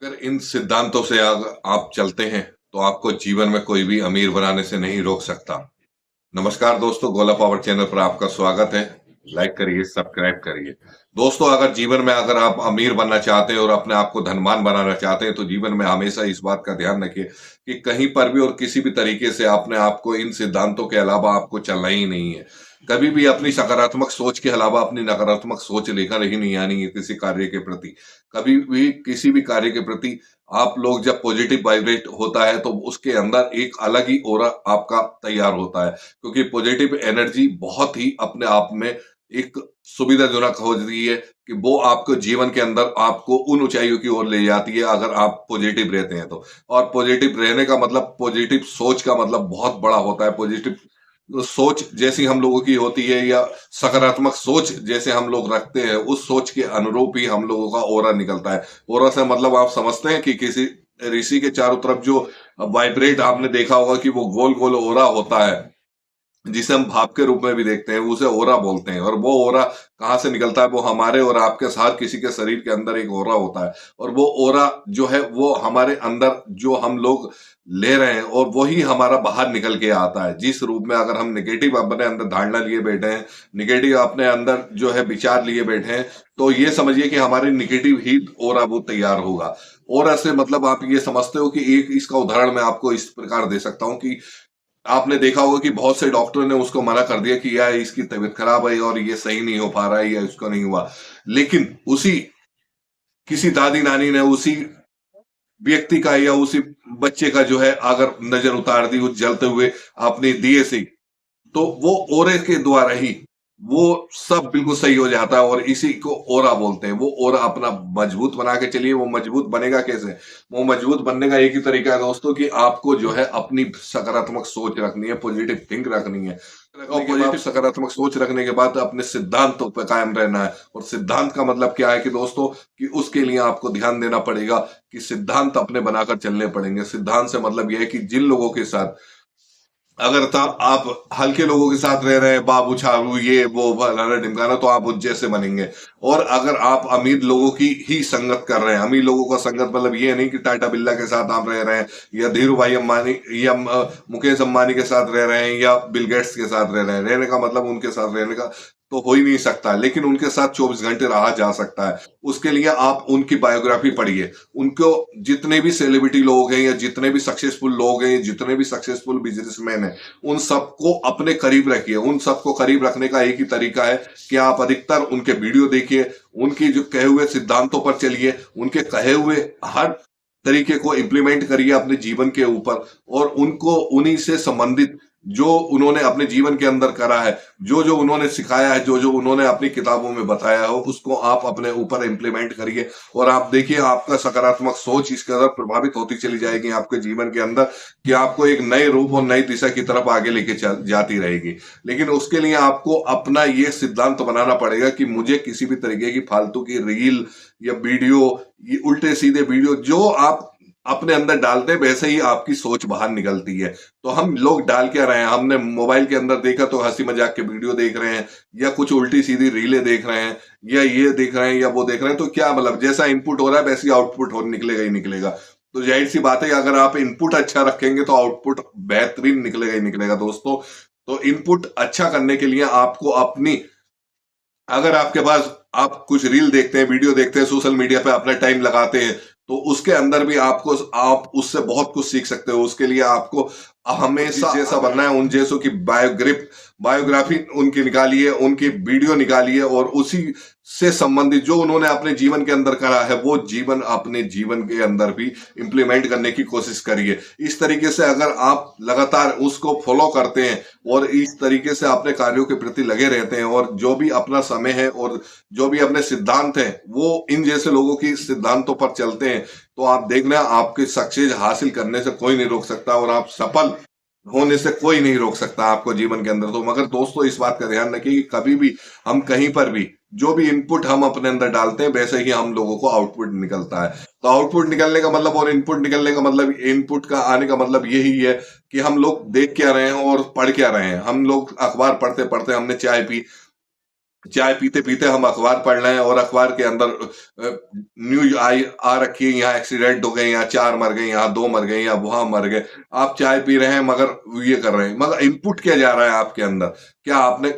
अगर इन सिद्धांतों से आप चलते हैं तो आपको जीवन में कोई भी अमीर बनाने से नहीं रोक सकता। नमस्कार दोस्तों, गोला पावर चैनल पर आपका स्वागत है। लाइक करिए, सब्सक्राइब करिए। दोस्तों, अगर जीवन में अगर आप अमीर बनना चाहते हैं और अपने आप को धनवान बनाना चाहते हैं तो जीवन में हमेशा इस बात का ध्यान रखिए कि कहीं पर भी और किसी भी तरीके से अपने आप को इन सिद्धांतों के अलावा आपको चलना ही नहीं है। कभी भी अपनी सकारात्मक सोच के अलावा अपनी नकारात्मक सोच लेकर ही नहीं आनी है किसी कार्य के प्रति। कभी भी किसी भी कार्य के प्रति आप लोग जब पॉजिटिव वाइब्रेट होता है तो उसके अंदर एक अलग ही ऑरा आपका तैयार होता है, क्योंकि पॉजिटिव एनर्जी बहुत ही अपने आप में एक सुविधाजनक होती है कि वो आपको जीवन के अंदर आपको उन ऊंचाइयों की ओर ले जाती है अगर आप पॉजिटिव रहते हैं तो। और पॉजिटिव रहने का मतलब, पॉजिटिव सोच का मतलब बहुत बड़ा होता है। पॉजिटिव सोच जैसी हम लोगों की होती है या सकारात्मक सोच जैसे हम लोग रखते हैं, उस सोच के अनुरूप ही हम लोगों का ऑरा निकलता है। ऑरा से मतलब आप समझते हैं कि किसी ऋषि के चारों तरफ जो वाइब्रेट आपने देखा होगा कि वो गोल गोल ऑरा होता है, जिसे हम भाप के रूप में भी देखते हैं, उसे ओरा बोलते हैं। और वो ओरा कहाँ से निकलता है? वो हमारे और आपके हर किसी के शरीर के अंदर एक ओरा होता है। और वो ओरा जो है वो हमारे अंदर जो हम लोग ले रहे हैं और वही हमारा बाहर निकल के आता है। जिस रूप में अगर हम निगेटिव अपने अंदर धारणा लिए बैठे हैं, निगेटिव अपने अंदर जो है विचार लिए बैठे हैं, तो ये समझिए कि हमारे निगेटिव ही ओरा वो तैयार होगा। ओरा से मतलब आप ये समझते हो कि एक इसका उदाहरण मैं आपको इस प्रकार दे सकता हूँ कि आपने देखा होगा कि बहुत से डॉक्टर ने उसको मना कर दिया कि यार इसकी तबीयत खराब है और ये सही नहीं हो पा रहा है या इसको नहीं हुआ। लेकिन उसी किसी दादी नानी ने उसी व्यक्ति का या उसी बच्चे का जो है अगर नजर उतार दी उस जलते हुए अपने दिए से, तो वो ओरे के द्वारा ही वो सब बिल्कुल सही हो जाता है। और इसी को ओरा बोलते हैं। वो ओरा अपना मजबूत बना के चलिए। वो मजबूत बनेगा कैसे? वो मजबूत बनने का एक ही तरीका है दोस्तों कि आपको जो है अपनी सकारात्मक सोच रखनी है, पॉजिटिव थिंक रखनी है। और पॉजिटिव सकारात्मक सोच रखने के बाद अपने सिद्धांतों पर कायम रहना है। और सिद्धांत का मतलब क्या है कि दोस्तों, कि उसके लिए आपको ध्यान देना पड़ेगा कि सिद्धांत अपने बनाकर चलने पड़ेंगे। सिद्धांत से मतलब यह है कि जिन लोगों के साथ अगर तब आप हल्के लोगों के साथ रह रहे हैं, बाबू छाबू ये वो फलाना ढिमकाना, तो आप उस जैसे बनेंगे। और अगर आप अमीर लोगों की ही संगत कर रहे हैं, अमीर लोगों का संगत मतलब ये नहीं कि टाटा बिरला के साथ आप रह रहे हैं या धीरू भाई अंबानी या मुकेश अंबानी के साथ रह रहे हैं या बिल गेट्स के साथ रह रहे हैं। रहने का मतलब उनके साथ रहने का तो हो ही नहीं सकता, लेकिन उनके साथ 24 घंटे रहा जा सकता है। उसके लिए आप उनकी बायोग्राफी पढ़िए। उनको जितने भी सेलिब्रिटी लोग हैं या जितने भी सक्सेसफुल लोग हैं, जितने भी सक्सेसफुल बिजनेसमैन हैं, उन सबको अपने करीब रखिए। उन सबको करीब रखने का एक ही तरीका है कि आप अधिकतर उनके वीडियो देखिए, उनकी जो कहे हुए सिद्धांतों पर चलिए, उनके कहे हुए हर तरीके को इम्प्लीमेंट करिए अपने जीवन के ऊपर। और उनको उन्हीं से संबंधित जो उन्होंने अपने जीवन के अंदर करा है, जो जो उन्होंने सिखाया है, जो जो उन्होंने अपनी किताबों में बताया हो, उसको आप अपने ऊपर इम्प्लीमेंट करिए। और आप देखिए आपका सकारात्मक सोच इसके अंदर प्रभावित होती चली जाएगी आपके जीवन के अंदर, कि आपको एक नए रूप और नई दिशा की तरफ आगे लेके जाती रहेगी। लेकिन उसके लिए आपको अपना ये सिद्धांत बनाना पड़ेगा कि मुझे किसी भी तरीके की फालतू की रील या वीडियो, ये उल्टे सीधे वीडियो जो आप अपने अंदर डालते हैं वैसे ही आपकी सोच बाहर निकलती है। तो हम लोग डाल क्या रहे हैं? हमने मोबाइल के अंदर देखा तो हंसी मजाक के वीडियो देख रहे हैं या कुछ उल्टी सीधी रीलें देख रहे हैं या ये देख रहे हैं या वो देख रहे हैं, तो क्या मतलब जैसा इनपुट हो रहा है वैसे ही आउटपुट हो निकलेगा ही निकलेगा। तो जाहिर सी बात है, अगर आप इनपुट अच्छा रखेंगे तो आउटपुट बेहतरीन निकलेगा ही निकलेगा दोस्तों। तो इनपुट अच्छा करने के लिए आपको अपनी, अगर आपके पास आप कुछ रील देखते हैं, वीडियो देखते हैं, सोशल मीडिया पे अपना टाइम लगाते हैं, तो उसके अंदर भी आपको, आप उससे बहुत कुछ सीख सकते हो। उसके लिए आपको हमेशा जैसा बनना है उन जैसों की बायोग्राफी उनकी निकालिए, उनकी वीडियो निकालिए और उसी से संबंधित जो उन्होंने अपने जीवन के अंदर करा है वो जीवन अपने जीवन के अंदर भी इंप्लीमेंट करने की कोशिश करिए। इस तरीके से अगर आप लगातार उसको फॉलो करते हैं और इस तरीके से अपने कार्यों के प्रति लगे रहते हैं और जो भी अपना समय है और जो भी अपने सिद्धांत हैं वो इन जैसे लोगों की सिद्धांतों पर चलते हैं, तो आप देखना आपके सक्सेस हासिल करने से कोई नहीं रोक सकता और आप सफल होने से कोई नहीं रोक सकता आपको जीवन के अंदर। तो मगर दोस्तों इस बात का ध्यान रखिए कि कभी भी हम कहीं पर भी जो भी इनपुट हम अपने अंदर डालते हैं वैसे ही हम लोगों को आउटपुट निकलता है। तो आउटपुट निकलने का मतलब और इनपुट निकलने का मतलब, इनपुट का आने का मतलब यही है कि हम लोग देख क्या रहे हैं और पढ़ क्या रहे हैं। हम लोग अखबार पढ़ते पढ़ते हमने चाय पी, चाय पीते-पीते हम अखबार पढ़ रहे हैं और अखबार के अंदर न्यूज़ आई आ रखी है, यहाँ एक्सीडेंट हो गए, यहाँ 4 मर गए, यहाँ 2 मर गए, यहाँ वहाँ मर गए। आप चाय पी रहे हैं मगर ये कर रहे हैं, मगर इनपुट क्या जा रहा है आपके अंदर? क्या आपने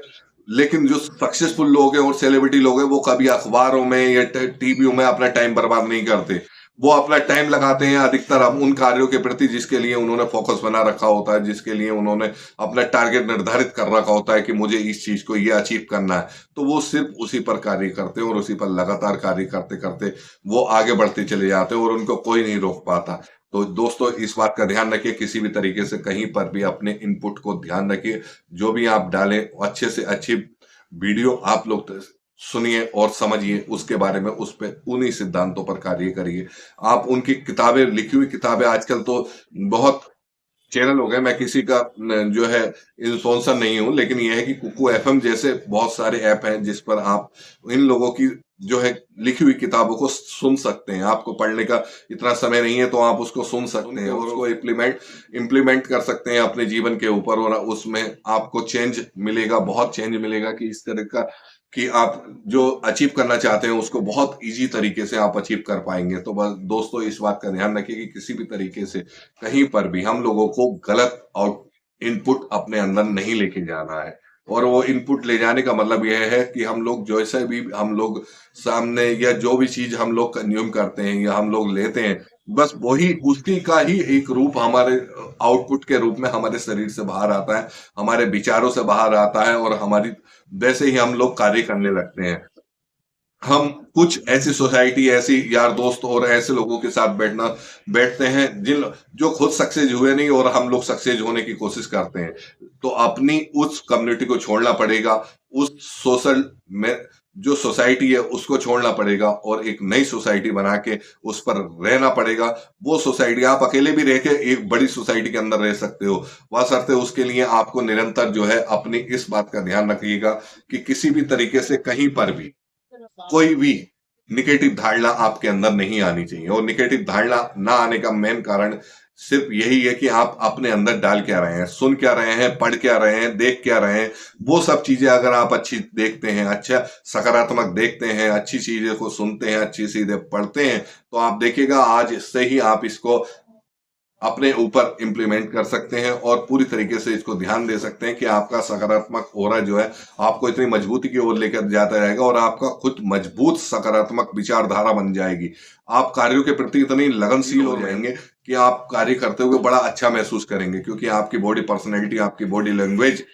लेकिन जो सक्सेसफुल लोग हैं और सेलिब्रिटी लोग हैं, वो कभी अखबारों में या टीवी में अपना टाइम बर्बाद नहीं करते। वो अपना टाइम लगाते हैं अधिकतर अब उन कार्यों के प्रति जिसके लिए उन्होंने फोकस बना रखा होता है, जिसके लिए उन्होंने अपना टारगेट निर्धारित कर रखा होता है कि मुझे इस चीज को ये अचीव करना है। तो वो सिर्फ उसी पर कार्य करते हैं और उसी पर लगातार कार्य करते करते वो आगे बढ़ते चले जाते हैं और उनको कोई नहीं रोक पाता। तो दोस्तों इस बात का ध्यान रखिए, किसी भी तरीके से कहीं पर भी अपने इनपुट को ध्यान रखिए। जो भी आप डालें अच्छे से अच्छी वीडियो आप लोग सुनिए और समझिए उसके बारे में, उस पे उन्हीं सिद्धांतों पर कार्य करिए। आप उनकी किताबें, लिखी हुई किताबें, आजकल तो बहुत चैनल हो गए, मैं किसी का जो है स्पॉन्सर नहीं हूं, लेकिन यह है कि कुकू एफएम जैसे बहुत सारे ऐप हैं जिस पर आप इन लोगों की जो है लिखी हुई किताबों को सुन सकते हैं। आपको पढ़ने का इतना समय नहीं है तो आप उसको सुन सकते हैं और उसको इम्प्लीमेंट इम्प्लीमेंट कर सकते हैं अपने जीवन के ऊपर, और उसमें आपको चेंज मिलेगा, बहुत चेंज मिलेगा कि इस तरह का कि आप जो अचीव करना चाहते हैं उसको बहुत इजी तरीके से आप अचीव कर पाएंगे। तो बस दोस्तों इस बात का ध्यान रखिए कि किसी भी तरीके से कहीं पर भी हम लोगों को गलत आउट इनपुट अपने अंदर नहीं लेके जाना है। और वो इनपुट ले जाने का मतलब यह है कि हम लोग जैसे भी हम लोग सामने या जो भी चीज हम लोग कंज्यूम करते हैं या हम लोग लेते हैं, बस वही उसकी का ही एक रूप हमारे आउटपुट के रूप में हमारे शरीर से बाहर आता है, हमारे विचारों से बाहर आता है और हमारी वैसे ही हम लोग कार्य करने लगते हैं। हम कुछ ऐसी सोसाइटी, ऐसी यार दोस्त और ऐसे लोगों के साथ बैठते हैं जिन जो खुद सक्सेस हुए नहीं और हम लोग सक्सेस होने की कोशिश करते हैं। तो अपनी उस कम्युनिटी को छोड़ना पड़ेगा, उस सोशल में जो सोसाइटी है उसको छोड़ना पड़ेगा और एक नई सोसाइटी बना के उस पर रहना पड़ेगा। वो सोसाइटी आप अकेले भी रह के एक बड़ी सोसाइटी के अंदर रह सकते हो, बशर्ते उसके लिए आपको निरंतर जो है अपनी इस बात का ध्यान रखिएगा कि किसी भी तरीके से कहीं पर भी कोई भी निगेटिव धारणा आपके अंदर नहीं आनी चाहिए। और निगेटिव धारणा ना आने का मेन कारण सिर्फ यही है कि आप अपने अंदर डाल क्या रहे हैं, सुन क्या रहे हैं, पढ़ क्या रहे हैं, देख क्या रहे हैं। वो सब चीजें अगर आप अच्छी देखते हैं, अच्छा सकारात्मक देखते हैं, अच्छी चीजें को सुनते हैं, अच्छी चीजें पढ़ते हैं, तो आप देखिएगा आज से ही आप इसको अपने ऊपर इम्प्लीमेंट कर सकते हैं और पूरी तरीके से इसको ध्यान दे सकते हैं कि आपका सकारात्मक ऑरा जो है आपको इतनी मजबूती की ओर लेकर जाता रहेगा और आपका खुद मजबूत सकारात्मक विचारधारा बन जाएगी। आप कार्यों के प्रति इतनी लगनशील हो जाएंगे कि आप कार्य करते हुए बड़ा अच्छा महसूस करेंगे, क्योंकि आपकी बॉडी पर्सनैलिटी, आपकी बॉडी लैंग्वेज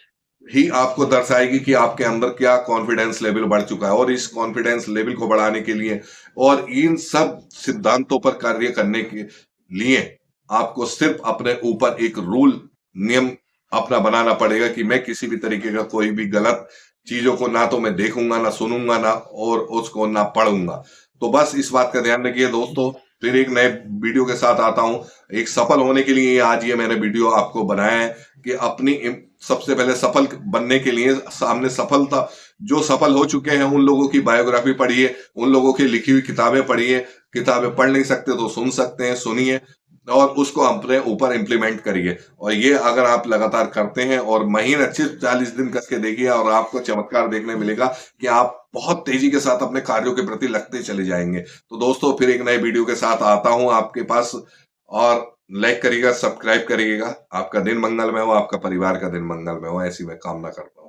ही आपको दर्शाएगी कि आपके अंदर क्या कॉन्फिडेंस लेवल बढ़ चुका है। और इस कॉन्फिडेंस लेवल को बढ़ाने के लिए और इन सब सिद्धांतों पर कार्य करने के लिए आपको सिर्फ अपने ऊपर एक रूल, नियम अपना बनाना पड़ेगा कि मैं किसी भी तरीके का कोई भी गलत चीजों को ना तो मैं देखूंगा, ना सुनूंगा, ना और उसको ना पढ़ूंगा। तो बस इस बात का ध्यान रखिए दोस्तों, फिर एक नए वीडियो के साथ आता हूं। एक सफल होने के लिए आज ये मैंने वीडियो आपको बनाया है कि सबसे पहले सफल बनने के लिए सामने सफलता जो सफल हो चुके हैं उन लोगों की बायोग्राफी पढ़िए, उन लोगों की लिखी हुई किताबें पढ़िए। किताबें पढ़ नहीं सकते तो सुन सकते हैं, सुनिए और उसको अपने ऊपर इम्प्लीमेंट करिए। और ये अगर आप लगातार करते हैं और महीने अच्छे 40 दिन करके देखिए और आपको चमत्कार देखने मिलेगा कि आप बहुत तेजी के साथ अपने कार्यों के प्रति लगते चले जाएंगे। तो दोस्तों फिर एक नए वीडियो के साथ आता हूं आपके पास, और लाइक करिएगा, सब्सक्राइब करिएगा। आपका दिन मंगलमय हो, आपका परिवार का दिन मंगलमय हो, ऐसी मैं कामना करता हूं।